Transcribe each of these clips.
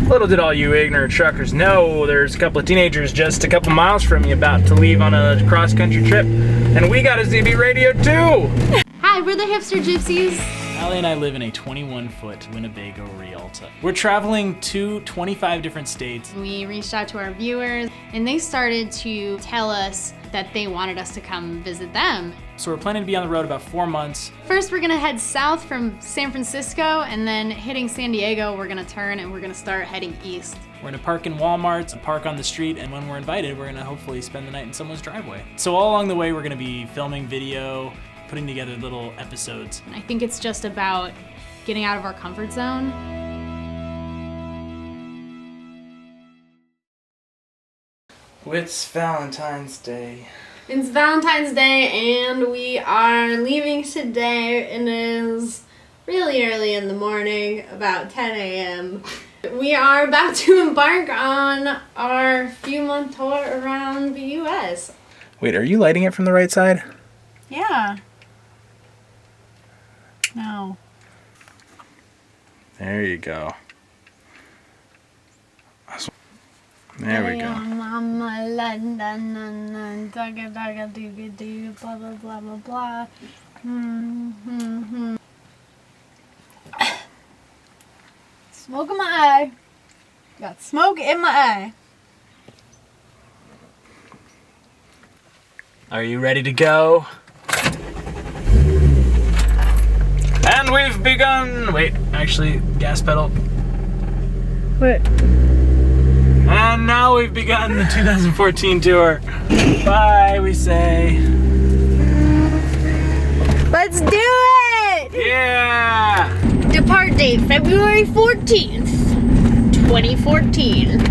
Little did all you ignorant truckers know, there's a couple of teenagers just a couple miles from you about to leave on a cross-country trip, and we got a ZB radio too! Hi, we're the Hipster Gypsies. Allie and I live in a 21-foot Winnebago Rialta. We're traveling to 25 different states. We reached out to our viewers, and they started to tell us that they wanted us to come visit them. So we're planning to be on the road about 4 months. First, we're gonna head south from San Francisco, and then hitting San Diego, we're gonna turn and we're gonna start heading east. We're gonna park in Walmarts, park on the street, and when we're invited, we're gonna hopefully spend the night in someone's driveway. So all along the way, we're gonna be filming video, putting together little episodes. I think it's just about getting out of our comfort zone. It's Valentine's Day. It's Valentine's Day and we are leaving today. It is really early in the morning, about 10 a.m. We are about to embark on our few-month tour around the U.S. Wait, are you lighting it from the right side? Yeah. No. There you go. There we go. Mama London, dugga dugga dooga doo, blah blah blah blah blah. Smoke in my eye. Got smoke in my eye. Are you ready to go? And we've begun. Wait, actually, gas pedal. What? And now we've begun the 2014 tour. Bye, we say. Let's do it! Yeah! Depart date February 14th, 2014.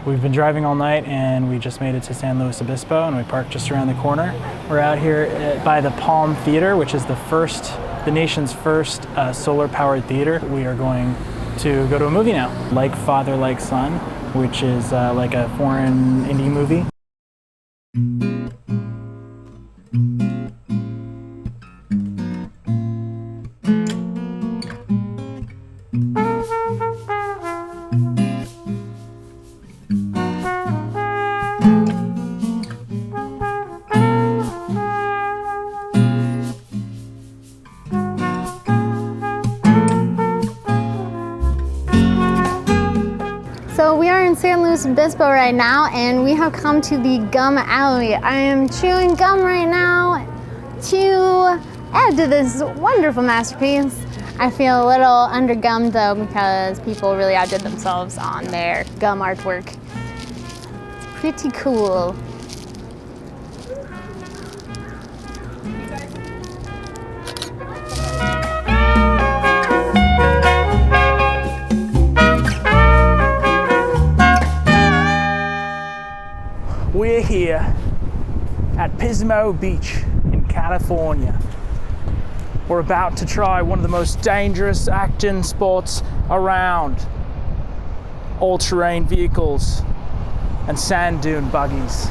We've been driving all night and we just made it to San Luis Obispo and we parked just around the corner. We're out here by the Palm Theater, which is the nation's first solar-powered theater. We are going to go to a movie now, Like Father, Like Son, which is like a foreign indie movie. So we are in San Luis Obispo right now and we have come to the gum alley. I am chewing gum right now to add to this wonderful masterpiece. I feel a little undergummed though because people really outdid themselves on their gum artwork. It's pretty cool. We're here at Pismo Beach in California. We're about to try one of the most dangerous action sports around. All-terrain vehicles and sand dune buggies.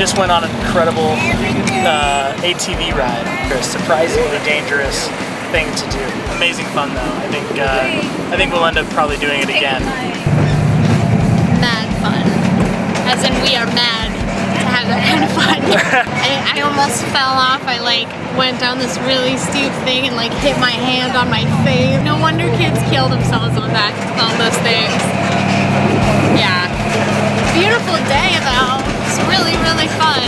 just went on an incredible ATV ride. A surprisingly dangerous thing to do. Amazing fun though. I think we'll end up probably doing it again. Mad fun. As in we are mad to have that kind of fun. I almost fell off. I like went down this really steep thing and like hit my hand on my face. No wonder kids kill themselves on those things. Yeah. Beautiful day though. It's really, really fun.